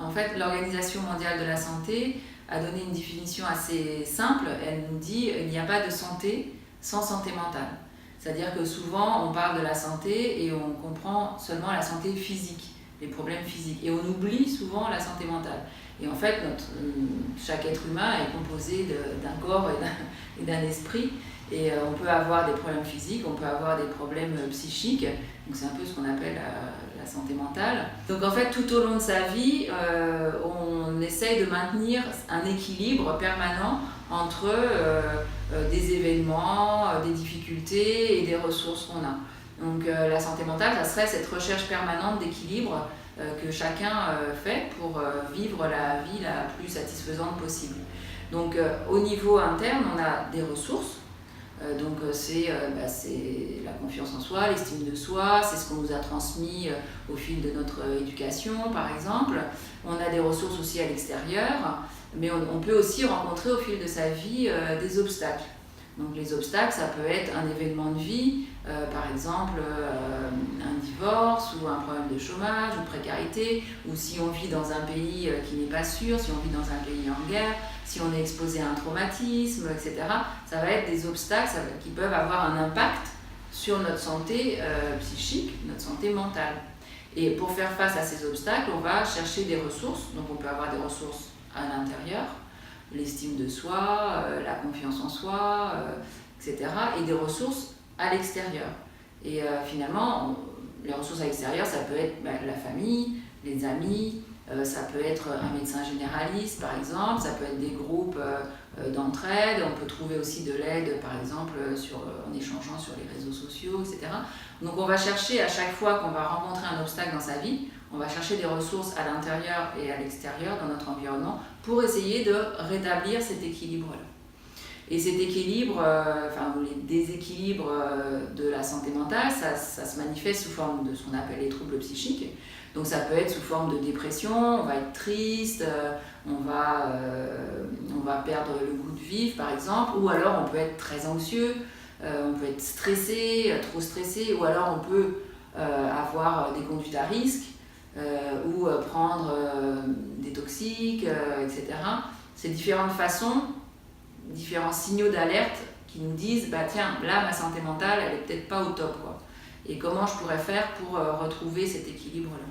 En fait, l'Organisation mondiale de la santé a donné une définition assez simple. Elle nous dit qu'il n'y a pas de santé sans santé mentale. C'est-à-dire que souvent, on parle de la santé et on comprend seulement la santé physique, les problèmes physiques. Et on oublie souvent la santé mentale. Et en fait, chaque être humain est composé d'un corps et d'un esprit. Et on peut avoir des problèmes physiques, on peut avoir des problèmes psychiques. Donc c'est un peu ce qu'on appelle la santé mentale. Donc en fait, tout au long de sa vie, on essaye de maintenir un équilibre permanent entre des événements, des difficultés et des ressources qu'on a. Donc la santé mentale, ça serait cette recherche permanente d'équilibre que chacun fait pour vivre la vie la plus satisfaisante possible. Donc au niveau interne, on a des ressources. Donc c'est la confiance en soi, l'estime de soi, c'est ce qu'on nous a transmis au fil de notre éducation par exemple. On a des ressources aussi à l'extérieur, mais on peut aussi rencontrer au fil de sa vie des obstacles. Donc les obstacles, ça peut être un événement de vie, par exemple un divorce ou un problème de chômage ou de précarité, ou si on vit dans un pays qui n'est pas sûr, si on vit dans un pays en guerre, si on est exposé à un traumatisme, etc. Ça va être des obstacles qui peuvent avoir un impact sur notre santé psychique, notre santé mentale. Et pour faire face à ces obstacles, on va chercher des ressources. Donc on peut avoir des ressources à l'intérieur, l'estime de soi, la confiance en soi, etc. Et des ressources à l'extérieur. Et finalement, les ressources à l'extérieur, ça peut être la famille, les amis, ça peut être un médecin généraliste par exemple, ça peut être des groupes d'entraide, on peut trouver aussi de l'aide par exemple en échangeant sur les réseaux sociaux, etc. Donc on va chercher à chaque fois qu'on va rencontrer un obstacle dans sa vie, on va chercher des ressources à l'intérieur et à l'extérieur dans notre environnement pour essayer de rétablir cet équilibre-là. Et cet équilibre, les déséquilibres de la santé mentale, ça se manifeste sous forme de ce qu'on appelle les troubles psychiques. Donc ça peut être sous forme de dépression, on va être triste, on va perdre le goût de vivre par exemple, ou alors on peut être très anxieux, on peut être stressé, trop stressé, ou alors on peut avoir des conduites à risque, ou prendre des toxiques, etc. C'est différentes façons, différents signaux d'alerte qui nous disent tiens, là ma santé mentale elle est peut-être pas au top quoi. Et comment je pourrais faire pour retrouver cet équilibre là.